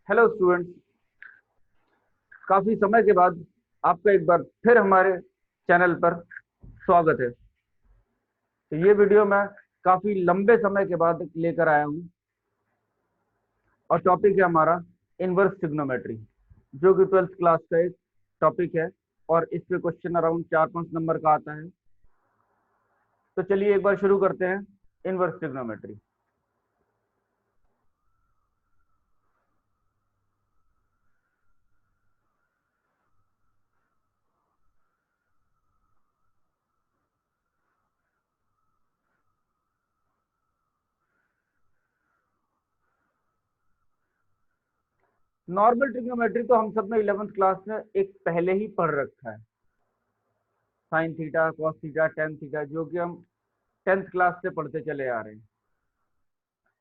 Hello students, काफी समय के बाद आपका एक बार फिर हमारे चैनल पर स्वागत है। तो ये वीडियो मैं काफी लंबे समय के बाद लेकर आया हूँ और टॉपिक है हमारा इनवर्स ट्रिग्नोमेट्री, जो कि 12th क्लास का एक टॉपिक है और इस पे क्वेश्चन अराउंड 4-5 नंबर का आता है। तो चलिए एक बार शुरू करते हैं इनवर्स ट्रिग्नोमेट्री। नॉर्मल ट्रिग्नोमेट्री तो हम सब ने 11th क्लास में एक पहले ही पढ़ रखा है, sine theta, cos theta, tan theta, जो कि हम 10th क्लास से पढ़ते चले आ रहे हैं।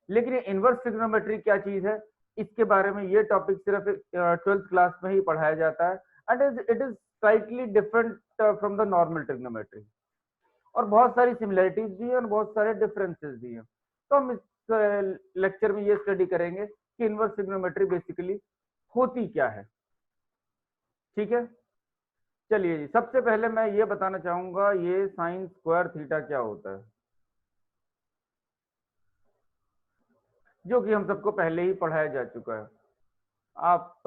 लेकिन ये इनवर्स ट्रिग्नोमेट्री क्या चीज है, इसके बारे में ये टॉपिक सिर्फ 12th क्लास में ही पढ़ाया जाता है and it is slightly different from the normal trigonometry. और बहुत सारी सिमिलरिटीज भी है और बहुत सारे डिफरेंसेस भी हैं। तो हम इस लेक्चर में ये स्टडी करेंगे कि इनवर्स ट्रिग्नोमेट्री बेसिकली होती क्या है। ठीक है, चलिए जी, सबसे पहले मैं ये बताना चाहूंगा ये साइन स्क्वायर थीटा क्या होता है, जो कि हम सबको पहले ही पढ़ाया जा चुका है। आप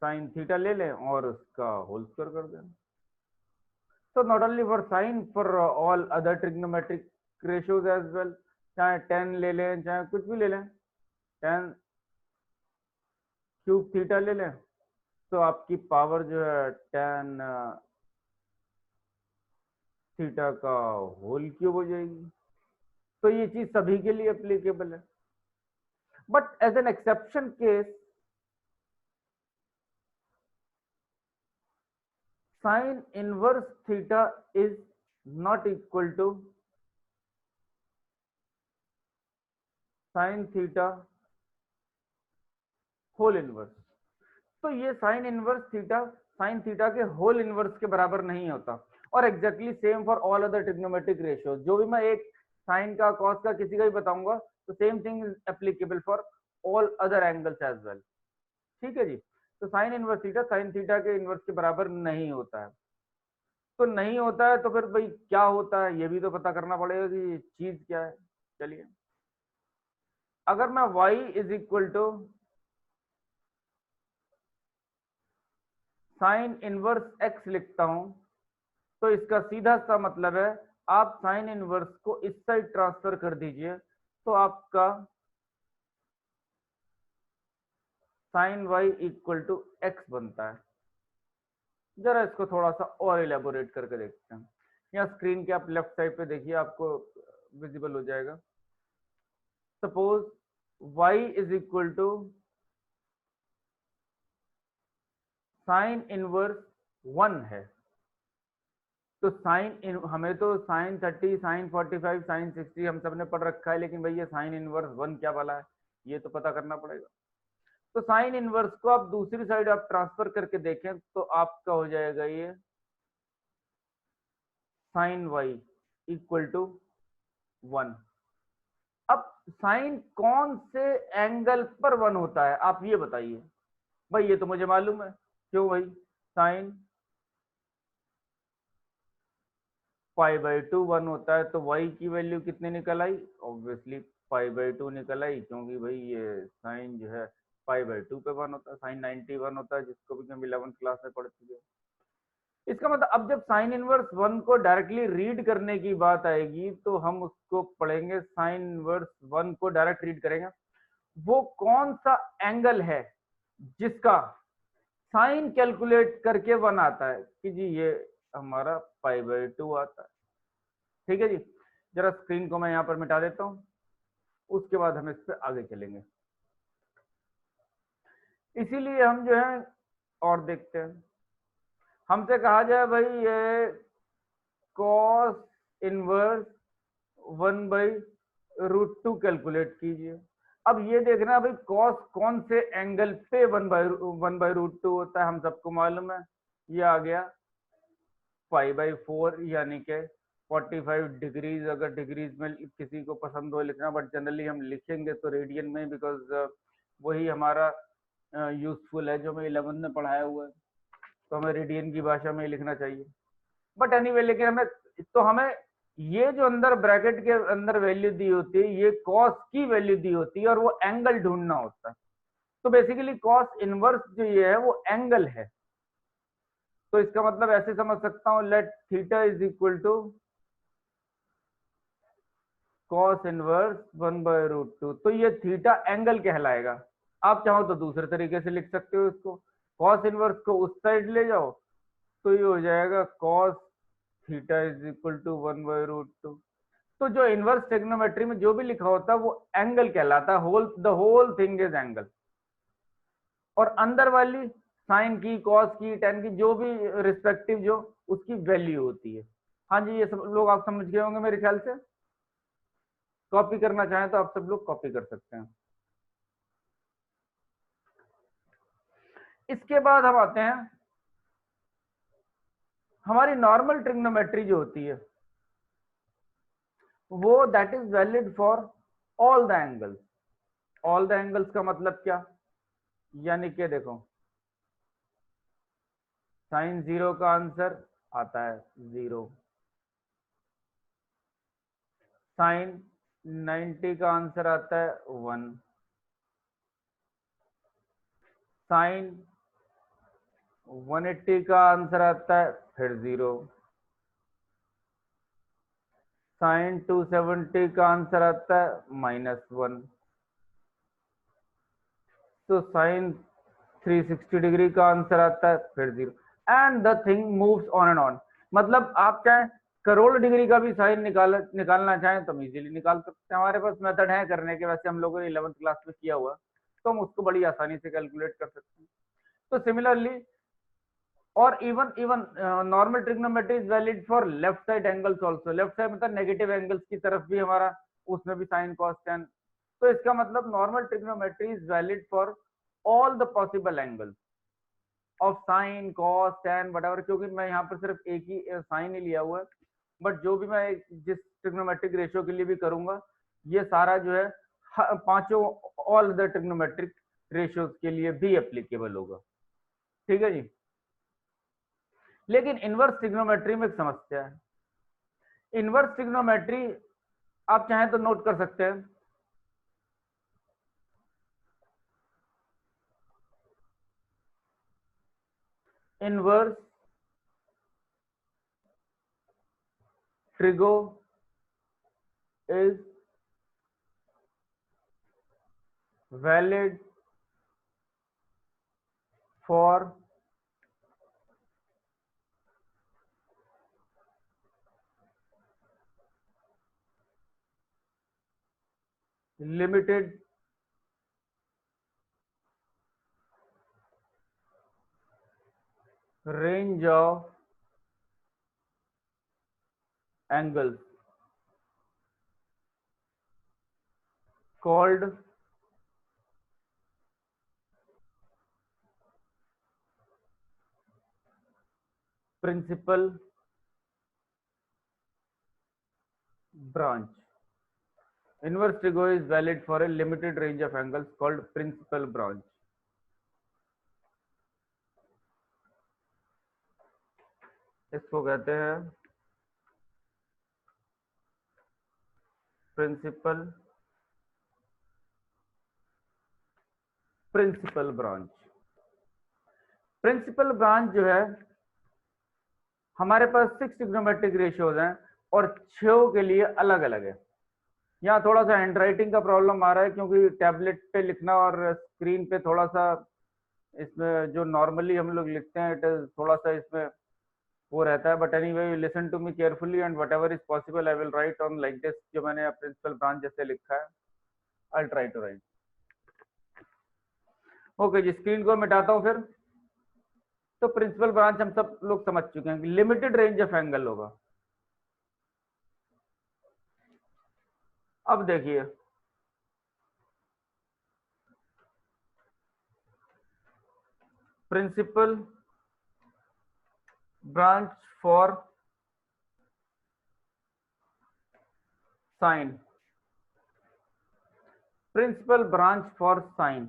साइन थीटा ले लें और उसका होल स्क्वायर कर दें। तो not only for sine, for all other trigonometric ratios as well, चाहे टेन ले लें चाहे कुछ भी ले लें, टेन क्यूब थीटा ले लें तो आपकी पावर जो है टेन थीटा का होल क्यूब हो जाएगी। तो ये चीज सभी के लिए एप्लीकेबल है, but as an exception case sine inverse theta is not equal to sine theta whole inverse. तो ये sine inverse theta sine theta के होल इनवर्स के बराबर नहीं होता। और exactly same for all other trigonometric ratio, जो भी मैं एक साइन का कॉस का किसी का भी बताऊंगा तो same thing is applicable for all other angles as well. ठीक है जी, तो sine inverse theta sine theta के इनवर्स के बराबर नहीं होता है। तो नहीं होता है तो फिर भाई क्या होता है, ये भी तो पता करना पड़ेगा कि चीज क्या है। चलिए, अगर मैं y is equal to sine inverse x लिखता हूं तो इसका सीधा सा मतलब है आप साइन इनवर्स को इस साइड ट्रांसफर कर दीजिए तो आपका sine y equal to x बनता है। जरा इसको थोड़ा सा और इलेबोरेट करके देखते हैं। यहाँ स्क्रीन के आप लेफ्ट साइड पे देखिए, आपको विजिबल हो जाएगा। Suppose y is equal to sine inverse 1 है, तो हमें तो साइन 30, साइन 45, साइन 60 हम सब ने पढ़ रखा है, लेकिन भैया साइन इनवर्स 1 क्या वाला है ये तो पता करना पड़ेगा। तो साइन इनवर्स को आप दूसरी साइड आप ट्रांसफर करके देखें तो आपका हो जाएगा ये साइन वाई इक्वल टू 1। अब साइन कौन से एंगल पर 1 होता है आप ये बताइए। भाई ये तो मुझे मालूम है, क्यों भाई, साइन π/2 1 होता है, तो y की वैल्यू कितनी निकल आई, ऑब्वियसली π/2 निकल आई, क्योंकि भाई ये साइन जो है π/2 पे 1 होता है, साइन 91 होता है, जिसको भी हम 11th क्लास में पढ़ चुके हैं। इसका मतलब अब जब साइन इनवर्स 1 को डायरेक्टली रीड करने की बात आएगी तो हम उसको पढ़ेंगे, साइन इनवर्स 1 को डायरेक्ट रीड करेंगे। वो कौन सा एंगल है जिसका साइन कैलकुलेट करके 1 आता है, कि जी ये हमारा π/2 आता है। ठीक है जी, जरा स्क्रीन को मैं यहाँ पर मिटा देता हूँ, उसके बाद हम इस पे आगे चलेंगे। इसीलिए हम जो है और देखते हैं, हमसे कहा जाए भाई ये कॉस इनवर्स 1/√2 कैलकुलेट कीजिए। अब ये देखना भाई कॉस कौन से एंगल पे 1/√2 होता है, हम सबको मालूम है, ये आ गया π/4 यानी के 45 डिग्रीज, अगर डिग्रीज में किसी को पसंद हो लिखना, बट जनरली हम लिखेंगे तो रेडियन में, बिकॉज वही हमारा यूजफुल है जो हमें 11th में पढ़ाया हुआ है, तो हमें रेडियन की भाषा में लिखना चाहिए। बट एनीवे लेकिन हमें ये जो अंदर ब्रैकेट के अंदर वैल्यू दी होती है, ये कॉस की वैल्यू दी होती है और वो एंगल ढूंढना होता है। तो बेसिकली कॉस इनवर्स जो ये है वो एंगल है। तो इसका मतलब ऐसे समझ सकता हूं, let theta is equal to cos inverse 1/√2। तो ये थीटा एंगल कहलाएगा। आप चाहो तो दूसरे तरीके से लिख सकते हो इसको, कॉस इनवर्स को उस साइड ले जाओ तो ये हो जाएगा cos theta is equal to 1/√2। तो जो इनवर्स ट्रिग्नोमेट्री में जो भी लिखा होता है वो एंगल कहलाता है, the whole thing is angle. और अंदर वाली साइन की, कॉस की, टेन की, जो भी रिस्पेक्टिव जो उसकी वैल्यू होती है। हाँ जी, ये सब लोग आप समझ गए होंगे मेरे ख्याल से। कॉपी करना चाहें तो आप सब लोग कॉपी कर सकते हैं। इसके बाद हम आते हैं हमारी नॉर्मल ट्रिग्नोमेट्री जो होती है वो that is valid for all the angles. All the angles का मतलब क्या, यानी कि देखो साइन 0 का आंसर आता है 0, साइन 90 का आंसर आता है 1, साइन 180 का आंसर आता है फिर 0, साइन 270 का आंसर आता है -1, तो साइन 360 डिग्री का आंसर आता है फिर 0, and the thing moves on and on. मतलब आप चाहे करोड़ डिग्री का भी साइन निकालना चाहें तो हम इजीली निकाल सकते हैं। हमारे पास मेथड है करने के, वैसे हम लोगों ने 11th क्लास में किया हुआ, तो हम उसको बड़ी आसानी से कैलकुलेट कर सकते हैं। तो सिमिलरली, और even normal trigonometry is valid for left side angles also. Left side मतलब नेगेटिव एंगल्स की तरफ भी हमारा, उसमें भी साइन कॉस टेन। तो इसका मतलब normal trigonometry is valid for all the possible angles of sine cos tan whatever. क्योंकि मैं यहाँ पर सिर्फ एक ही साइन ही लिया हुआ है, बट जो भी मैं जिस ट्रिग्नोमेट्रिक रेशियो के लिए भी करूंगा, ये सारा जो है पांचों ऑल द ट्रिग्नोमेट्रिक रेशियोज के लिए भी एप्लीकेबल होगा। ठीक है जी। लेकिन इनवर्स ट्रिग्नोमेट्री में एक समस्या है। इनवर्स ट्रिग्नोमेट्री आप चाहें तो नोट कर सकते हैं, inverse trigo is valid for limited range of angles called principal branch. Inverse trigo is valid for a limited range of angles called principal branch. इसको कहते हैं प्रिंसिपल ब्रांच। प्रिंसिपल ब्रांच जो है, हमारे पास 6 ट्रिग्नोमेट्रिक रेशियोज हैं और 6 के लिए अलग अलग है। यहाँ थोड़ा सा हैंड राइटिंग का प्रॉब्लम आ रहा है क्योंकि टैबलेट पे लिखना और स्क्रीन पे थोड़ा सा, इसमें जो नॉर्मली हम लोग लिखते हैं इट इज थोड़ा सा इसमें वो रहता है। But anyway you listen to me carefully and whatever is possible I will write on like this. जो मैंने प्रिंसिपल ब्रांच जैसे लिखा है I try to write. Okay जी, स्क्रीन को मिटाता हूँ फिर। तो प्रिंसिपल ब्रांच हम सब लोग समझ चुके हैं कि लिमिटेड रेंज ऑफ एंगल होगा। अब देखिए, principal branch for sine, principal branch for sine.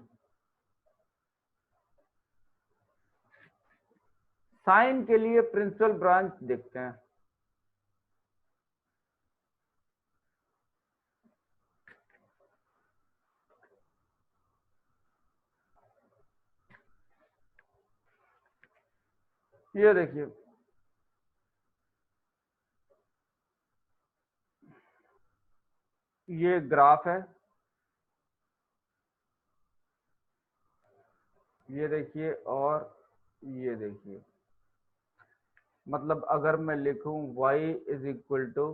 Sine के लिए प्रिंसिपल ब्रांच देखते हैं। ये देखिए, ये ग्राफ है, ये देखिए, और ये देखिए। मतलब अगर मैं लिखूं y is equal to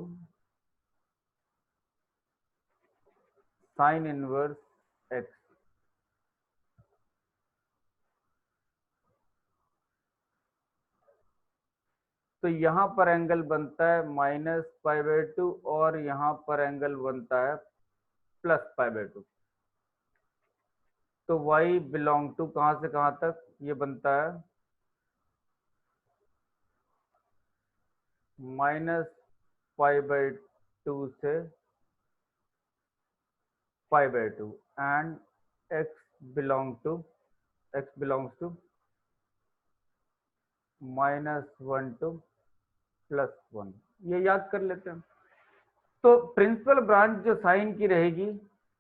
sine inverse x, तो यहाँ पर एंगल बनता है -π/2 और यहाँ पर एंगल बनता है +π/2। तो y बिलोंग टू कहाँ से कहाँ तक, ये बनता है -π/2 से π/2 and x belongs to -1 to +1। ये याद कर लेते हैं। तो प्रिंसिपल ब्रांच जो साइन की रहेगी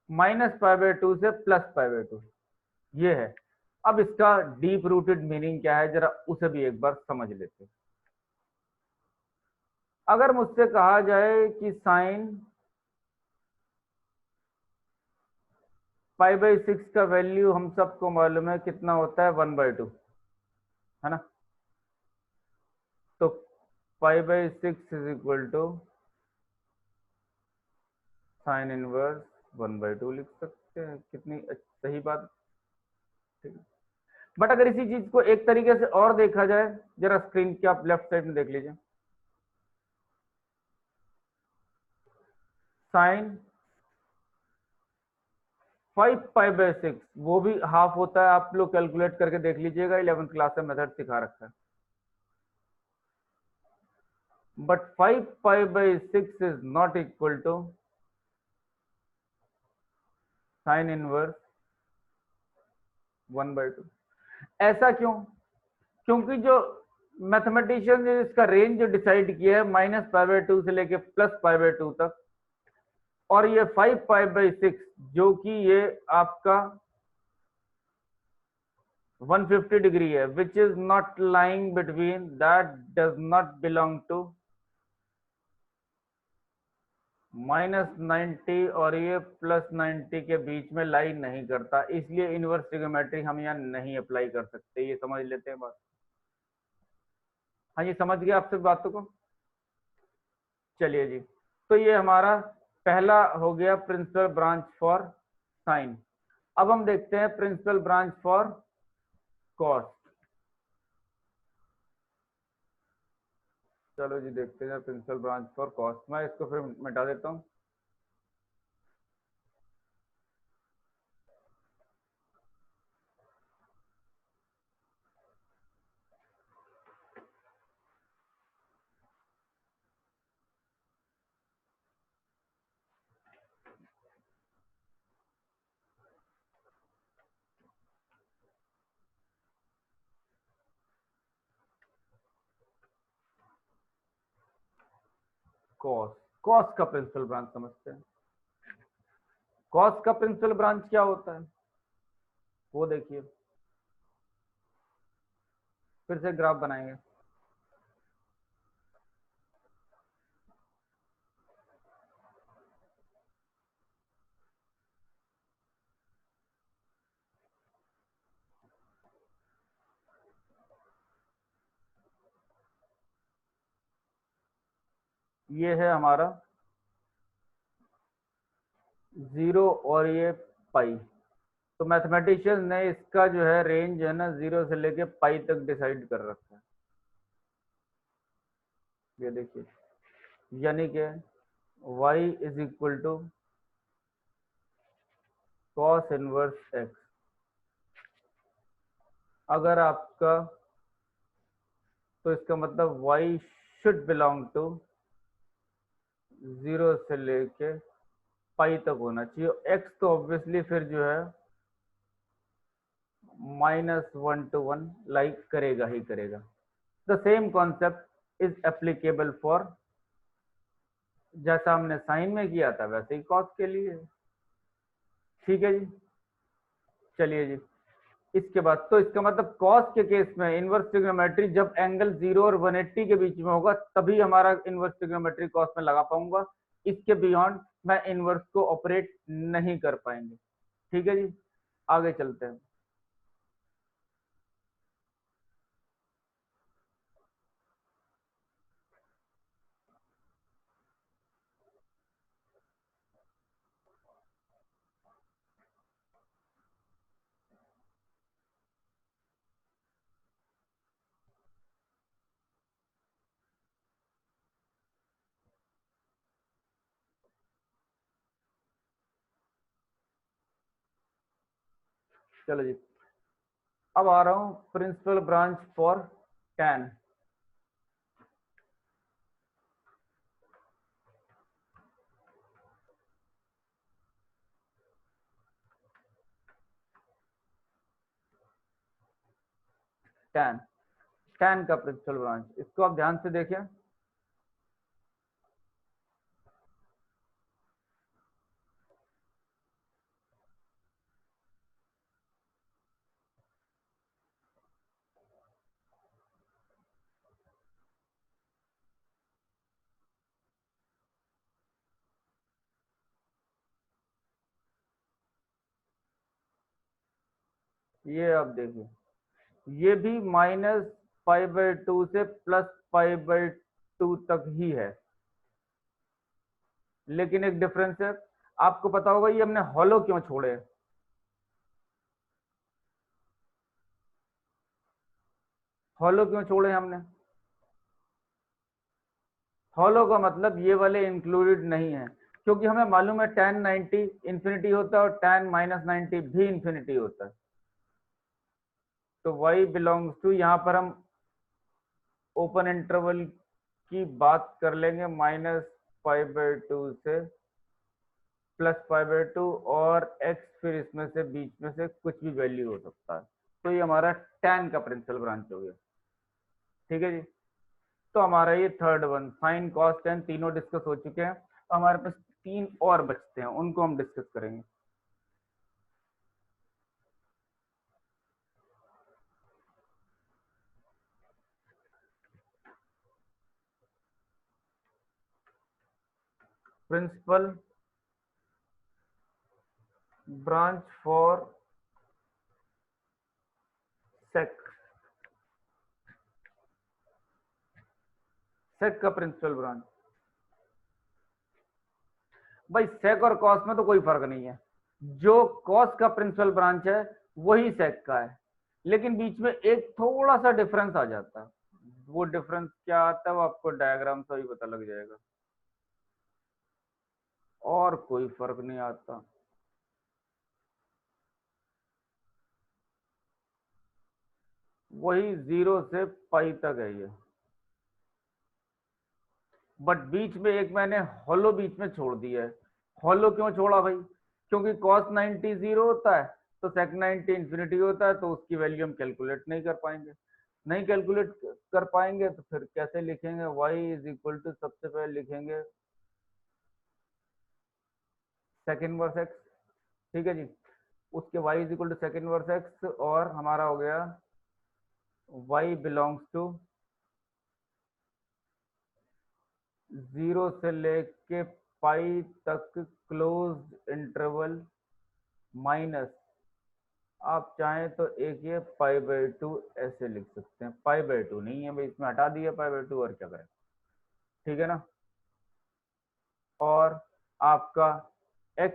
-π/2 से +π/2, ये है। अब इसका डीप रूटेड मीनिंग क्या है, जरा उसे भी एक बार समझ लेते हैं। अगर मुझसे कहा जाए कि साइन π/6 का वैल्यू हम सबको मालूम है कितना होता है, 1/2, है ना। तो π/6 is equal to sine inverse 1/2 लिख सकते हैं। कितनी सही बात, ठीक है। बट अगर इसी चीज को एक तरीके से और देखा जाए, जरा स्क्रीन के आप लेफ्ट साइड में देख लीजिए। साइन 5π/6 वो भी हाफ होता है, आप लोग कैलकुलेट करके देख लीजिएगा, 11th क्लास में मेथड सिखा रखा है। But 5π/6 is not equal to sine inverse 1/2। ऐसा क्यों? क्योंकि जो मैथमेटिशियन ने इसका रेंज जो डिसाइड किया है -π/2 से लेके +π/2 तक, और ये 5π/6 जो कि ये आपका 150 डिग्री है, which is not lying between, that does not belong to -90 और ये +90 के बीच में लाई नहीं करता, इसलिए इनवर्स ट्रिग्नोमेट्री हम यहाँ नहीं अप्लाई कर सकते। ये समझ लेते हैं बात। हाँ, ये समझ गया आपसे बातों को। चलिए जी, तो ये हमारा पहला हो गया प्रिंसिपल ब्रांच फॉर साइन। अब हम देखते हैं प्रिंसिपल ब्रांच फॉर कॉस। चलो जी, देखते हैं प्रिंसिपल ब्रांच फॉर कॉस। मैं इसको फिर मिटा देता हूँ। कॉस, कॉस का प्रिंसिपल ब्रांच समझते हैं। कॉस का प्रिंसिपल ब्रांच क्या होता है वो देखिए, फिर से ग्राफ बनाएंगे। ये है हमारा 0 और ये पाई। तो मैथमेटिशियन ने इसका जो है रेंज है ना 0 से लेके पाई तक डिसाइड कर रखा है। ये देखिए, यानी कि y is equal to cos inverse x। अगर आपका, तो इसका मतलब y शुड बिलोंग टू 0 से लेके पाई तक होना चाहिए। एक्स तो ऑब्वियसली फिर जो है -1 to 1 लाइक करेगा ही करेगा। The same concept is applicable for, जैसा हमने साइन में किया था वैसे ही कॉस के लिए। ठीक है जी, चलिए जी। इसके बाद तो इसका मतलब कॉस के केस में इनवर्स ट्रिग्नोमेट्री जब एंगल 0 और 180 के बीच में होगा तभी हमारा इनवर्स ट्रिग्नोमेट्री कॉस में लगा पाऊंगा। इसके बियॉन्ड मैं इनवर्स को ऑपरेट नहीं कर पाएंगे। ठीक है जी, आगे चलते हैं। चलो जी, अब आ रहा हूं principal branch for tan। tan tan का प्रिंसिपल ब्रांच, इसको आप ध्यान से देखें। ये आप देखिए, ये भी -π/2 से +π/2 तक ही है, लेकिन एक डिफरेंस है। आपको पता होगा ये हमने हॉलो क्यों छोड़े। हॉलो क्यों छोड़े हमने? हॉलो का मतलब ये वाले इंक्लूडेड नहीं है, क्योंकि हमें मालूम है tan 90 इंफिनिटी होता है और tan -90 भी इंफिनिटी होता है। तो y बिलोंग्स टू, यहाँ पर हम ओपन इंटरवल की बात कर लेंगे -π/2 से +π/2, और x फिर इसमें से बीच में से कुछ भी वैल्यू हो सकता है। तो ये हमारा tan का प्रिंसिपल ब्रांच हो गया। ठीक है जी, तो हमारा ये third one sine cos ten तीनों डिस्कस हो चुके हैं। हमारे पास तीन और बचते हैं, उनको हम डिस्कस करेंगे। Principal branch for sec. Sec का प्रिंसिपल ब्रांच, भाई सेक और कॉस में तो कोई फर्क नहीं है। जो कॉस का प्रिंसिपल ब्रांच है वही सेक का है, लेकिन बीच में एक थोड़ा सा डिफरेंस आ जाता है। वो डिफरेंस क्या आता है वो आपको डायग्राम से ही पता लग जाएगा, और कोई फर्क नहीं आता। वही 0 से पाई तक है ये, बट बीच में एक मैंने हॉलो बीच में छोड़ दिया है। हॉलो क्यों छोड़ा भाई? क्योंकि cos 90 0 होता है तो sec 90 इंफिनिटी होता है, तो उसकी वैल्यू हम कैलकुलेट नहीं कर पाएंगे। नहीं कैलकुलेट कर पाएंगे तो फिर कैसे लिखेंगे? y इज इक्वल टू, सबसे पहले लिखेंगे sec इनवर्स x। ठीक है जी, उसके y is equal to sec inverse x, और हमारा हो गया y बिलोंग्स टू 0 से लेके पाई तक क्लोज इंटरवल माइनस, आप चाहें तो एक ये π/2 ऐसे लिख सकते हैं। π/2 नहीं है भाई, इसमें हटा दिया π/2, और क्या करें। ठीक है ना। और आपका x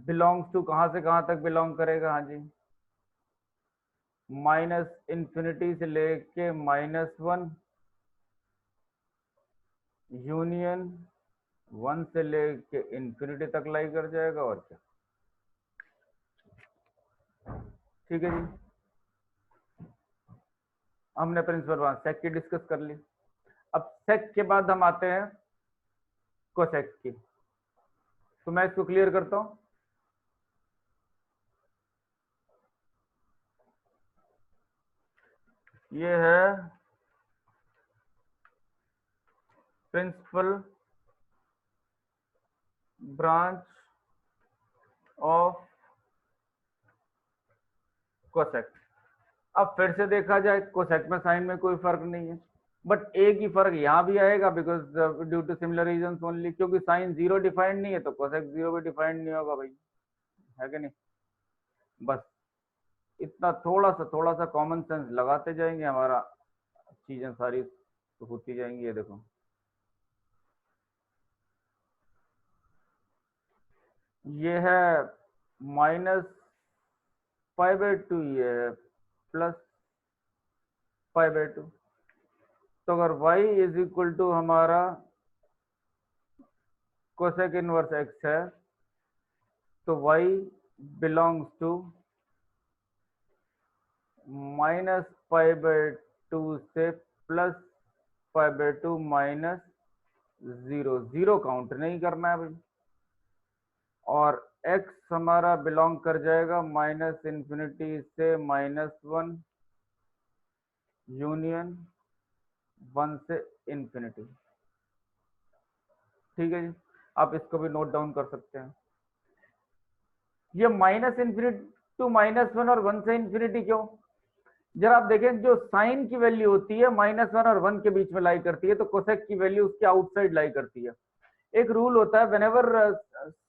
बिलोंग्स टू कहां से कहां तक बिलोंग करेगा? हाँ जी, -∞ से लेके -1, यूनियन 1 से लेके इंफिनिटी तक लाई कर जाएगा, और क्या। ठीक है जी, हमने प्रिंसिपल ब्रांच सेक की डिस्कस कर ली। अब सेक के बाद हम आते हैं कोसेक की। तो मैं इसको क्लियर करता हूं। ये है प्रिंसिपल ब्रांच ऑफ कोसेक। अब फिर से देखा जाए, कोसेक में साइन में कोई फर्क नहीं है, बट एक ही फर्क यहाँ भी आएगा, because due to similar reasons only, क्योंकि साइन जीरो डिफाइंड नहीं है तो कोसेक जीरो भी डिफाइंड नहीं होगा भाई, है कि नहीं। बस इतना थोड़ा सा कॉमन सेंस लगाते जाएंगे, हमारा चीजें सारी तो होती जाएंगी। ये देखो, ये है -π/2, ये है +π/2। तो अगर y इज इक्वल टू हमारा कोसेक इनवर्स x है, तो y बिलोंग्स टू -π/2 से +π/2 -0, 0 काउंट नहीं करना है भाई। और x हमारा बिलोंग कर जाएगा -∞ से -1 यूनियन 1 से इन्फिनिटी। ठीक है जी, आप इसको भी नोट डाउन कर सकते हैं। ये -∞ टू -1 और 1 से इन्फिनिटी क्यों? जरा आप देखें, जो साइन की वैल्यू होती है -1 और 1 के बीच में लाई करती है, तो कोसेक की वैल्यू उसके आउटसाइड लाई करती है। एक रूल होता है, whenever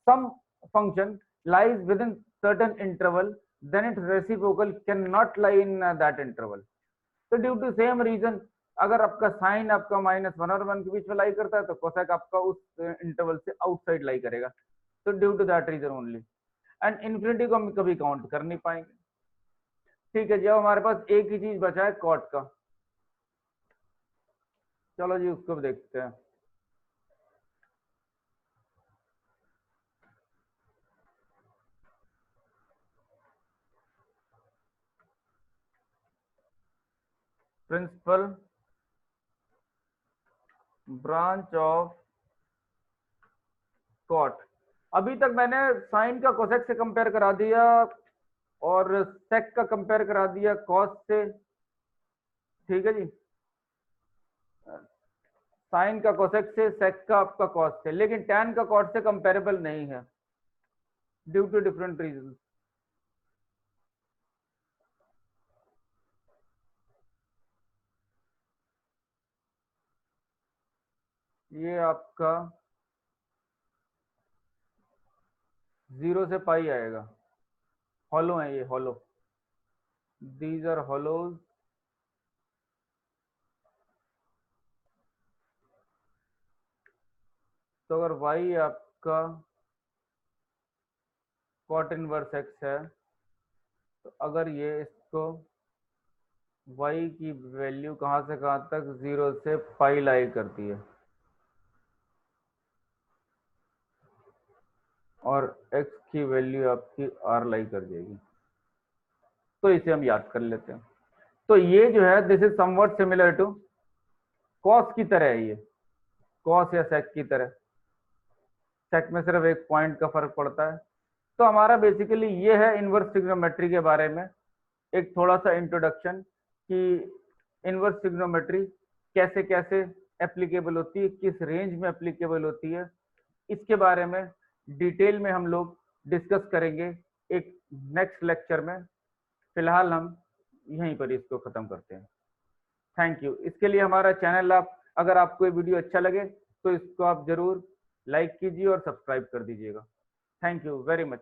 some function lies within certain interval, then its reciprocal can not lie in that interval. तो ड्यू टू सेम रीजन, अगर आपका साइन आपका -1 और 1 के बीच में लाई करता है, तो कोसेक आपका उस इंटरवल से आउटसाइड लाई करेगा। तो due to that reason only, and infinity को हम कभी काउंट कर नहीं पाएंगे। ठीक है जी, अब हमारे पास एक ही चीज बचा है कॉट का। चलो जी, उसको भी देखते हैं। Principal branch of cot. अभी तक मैंने साइन का कोसेक से कंपेयर करा दिया और सेक का कंपेयर करा दिया कॉस से। ठीक है जी, साइन का कोसेक से, सेक का आपका कॉस से, लेकिन टैन का कॉट से कंपेरेबल नहीं है ड्यू टू डिफरेंट रीजन। ये आपका 0 से पाई आएगा, हॉलो है ये, हॉलो, दीज आर हॉलोज। तो अगर y आपका कॉट इनवर्स x है, तो अगर ये इसको y की वैल्यू कहां से कहां तक, 0 से पाई लाई करती है, और x की वैल्यू आपकी r लाई कर देगी। तो इसे हम याद कर लेते हैं। तो ये जो है, this is something similar to cos की तरह है, ये कॉस या सेक की तरह। सेक में सिर्फ एक पॉइंट का फर्क पड़ता है। तो हमारा बेसिकली ये है इनवर्स ट्रिग्नोमेट्री के बारे में एक थोड़ा सा इंट्रोडक्शन, कि इनवर्स ट्रिग्नोमेट्री कैसे कैसे एप्लीकेबल होती है, किस रेंज में एप्लीकेबल होती है, इसके बारे में डिटेल में हम लोग डिस्कस करेंगे एक नेक्स्ट लेक्चर में। फिलहाल हम यहीं पर इसको खत्म करते हैं। Thank you. इसके लिए हमारा चैनल, आप अगर आपको ये वीडियो अच्छा लगे तो इसको आप जरूर लाइक कीजिए और सब्सक्राइब कर दीजिएगा। Thank you very much.